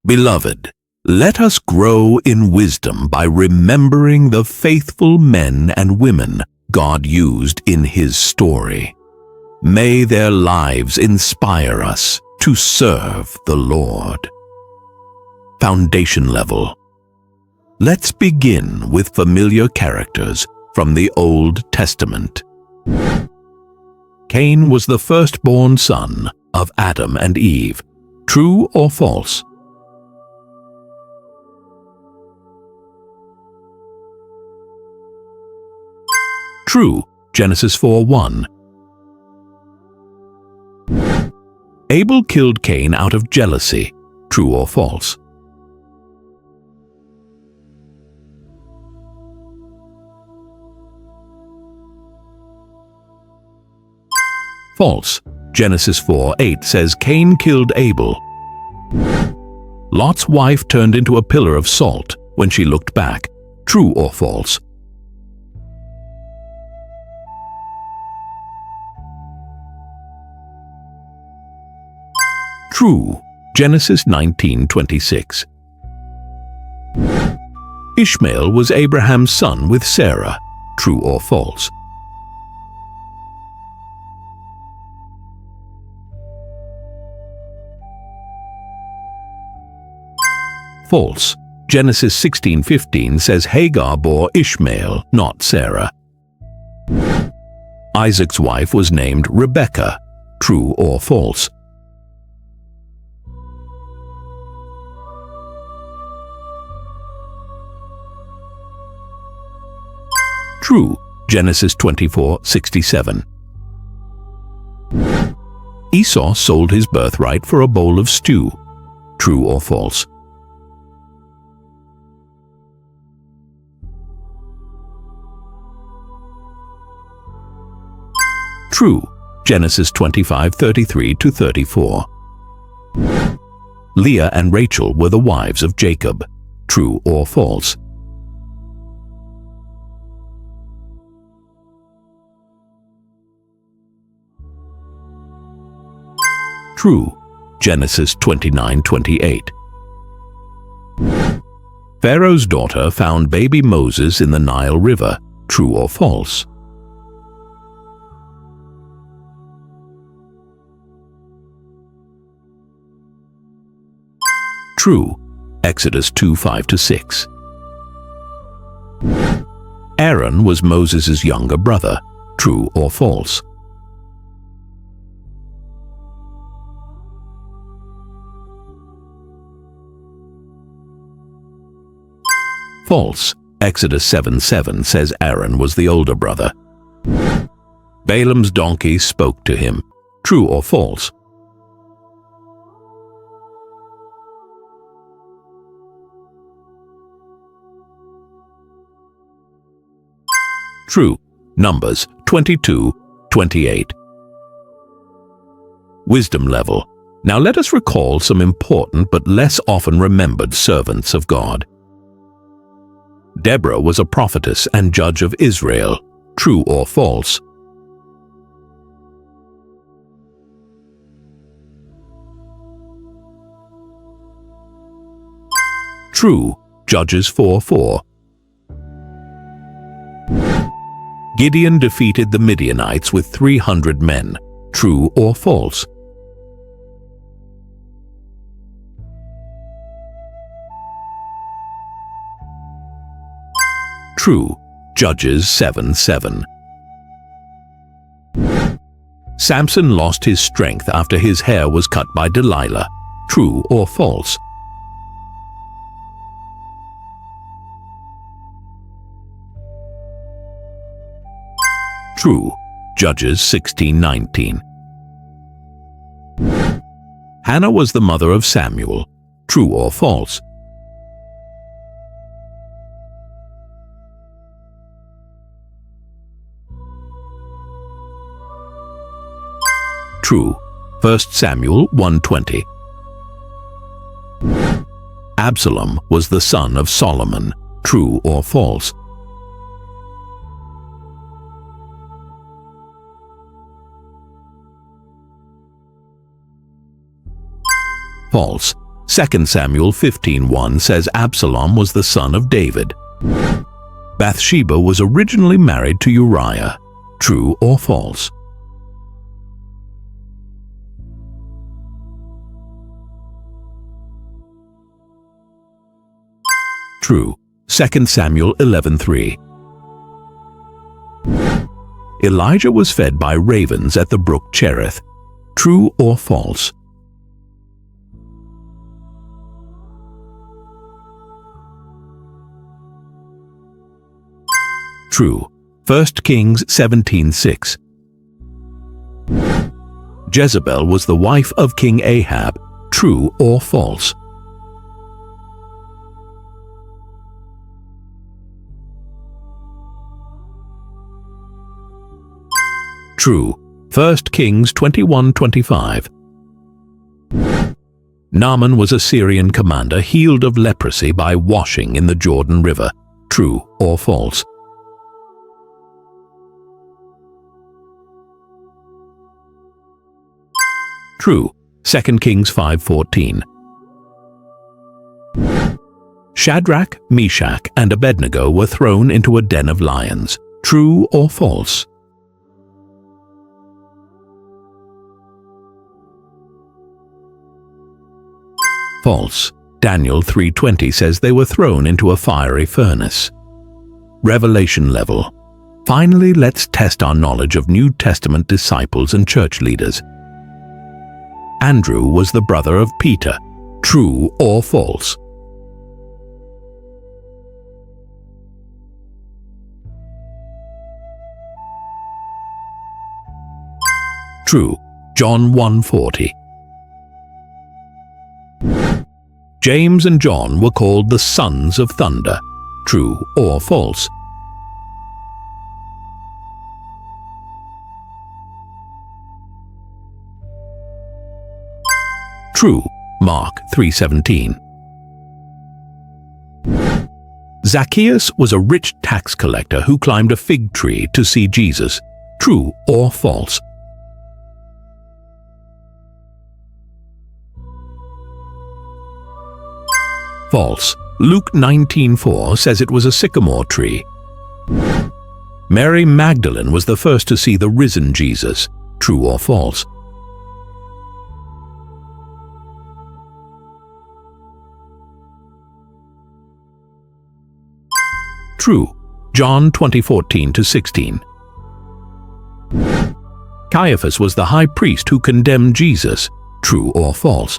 Beloved, let us grow in wisdom by remembering the faithful men and women God used in His story. May their lives inspire us to serve the Lord. Foundation level. Let's begin with familiar characters from the Old Testament. Cain was the firstborn son of Adam and Eve. True or false? True. Genesis 4:1. Abel killed Cain out of jealousy. True or false? False. Genesis 4:8 says Cain killed Abel. Lot's wife turned into a pillar of salt when she looked back. True or false? True. Genesis 19:26. Ishmael was Abraham's son with Sarah. True or false? False. Genesis 16:15 says Hagar bore Ishmael, not Sarah. Isaac's wife was named Rebekah. True or false? True. Genesis 24:67. Esau sold his birthright for a bowl of stew. True or false? True. Genesis 25:33-34. Leah and Rachel were the wives of Jacob. True or false? True. Genesis 29:28. Pharaoh's daughter found baby Moses in the Nile River. True or false? True. Exodus 2:5-6. Aaron was Moses' younger brother. True or false? False. Exodus 7:7 says Aaron was the older brother. Balaam's donkey spoke to him. True or false? True. Numbers 22:28. Wisdom level. Now let us recall some important but less often remembered servants of God. Deborah was a prophetess and judge of Israel. True or false? True. Judges 4:4. Gideon defeated the Midianites with 300 men. True or false? True. Judges 7:7. Samson lost his strength after his hair was cut by Delilah. True or false? True. Judges 16:19. Hannah was the mother of Samuel. True or false? True. 1 Samuel 1:20. Absalom was the son of Solomon. True or false? False. 2 Samuel 15:1 says Absalom was the son of David. Bathsheba was originally married to Uriah. True or false? True. 2 Samuel 11:3. Elijah was fed by ravens at the brook Cherith. True or false? True. 1 Kings 17:6. Jezebel was the wife of King Ahab. True or false? True. 1 Kings 21:25. Naaman was a Syrian commander healed of leprosy by washing in the Jordan River. True or false? True. 2 Kings 5:14. Shadrach, Meshach, and Abednego were thrown into a den of lions. True or false? False. Daniel 3:20 says they were thrown into a fiery furnace. Revelation level. Finally, let's test our knowledge of New Testament disciples and church leaders. Andrew was the brother of Peter. True or false? True. John 1:40. James and John were called the sons of thunder. True or false? True. Mark 3:17. Zacchaeus was a rich tax collector who climbed a fig tree to see Jesus. True or false? False. Luke 19:4 says it was a sycamore tree. Mary Magdalene was the first to see the risen Jesus. True or false? True. John 20:14-16. Caiaphas was the high priest who condemned Jesus. True or false?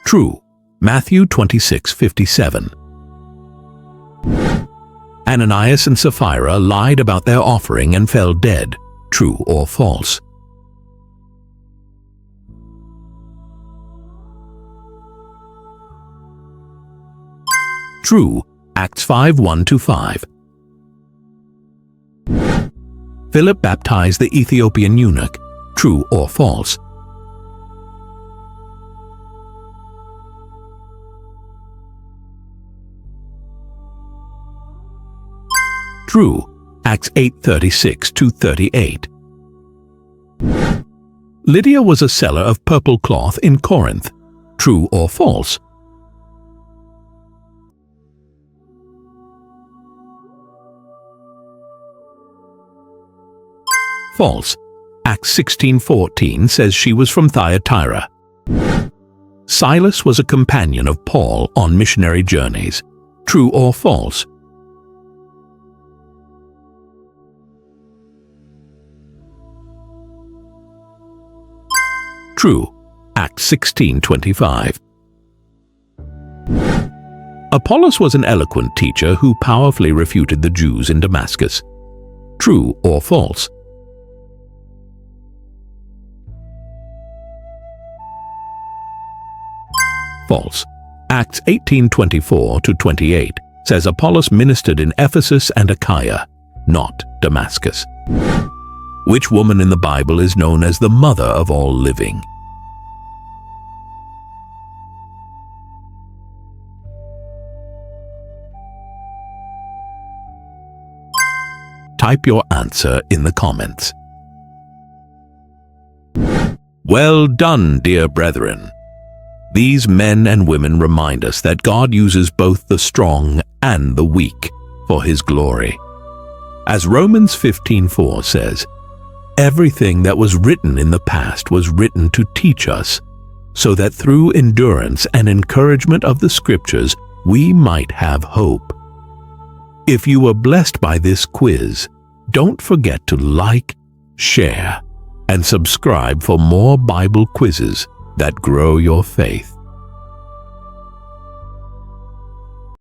True. Matthew 26:57. Ananias and Sapphira lied about their offering and fell dead. True or false? True. Acts 5:1-5. Philip baptized the Ethiopian eunuch. True or false? True. Acts 8:36-38. Lydia was a seller of purple cloth in Corinth. True or false? False. Acts 16:14 says she was from Thyatira. Silas was a companion of Paul on missionary journeys. True or false? True. Acts 16:25. Apollos was an eloquent teacher who powerfully refuted the Jews in Damascus. True or false? False. Acts 18:24-28 says Apollos ministered in Ephesus and Achaia, not Damascus. Which woman in the Bible is known as the mother of all living? type your answer in the comments. Well done, dear brethren. These men and women remind us that God uses both the strong and the weak for His glory. As Romans 15:4 says, everything that was written in the past was written to teach us, so that through endurance and encouragement of the Scriptures we might have hope. If you were blessed by this quiz, don't forget to like, share, and subscribe for more Bible quizzes that grow your faith.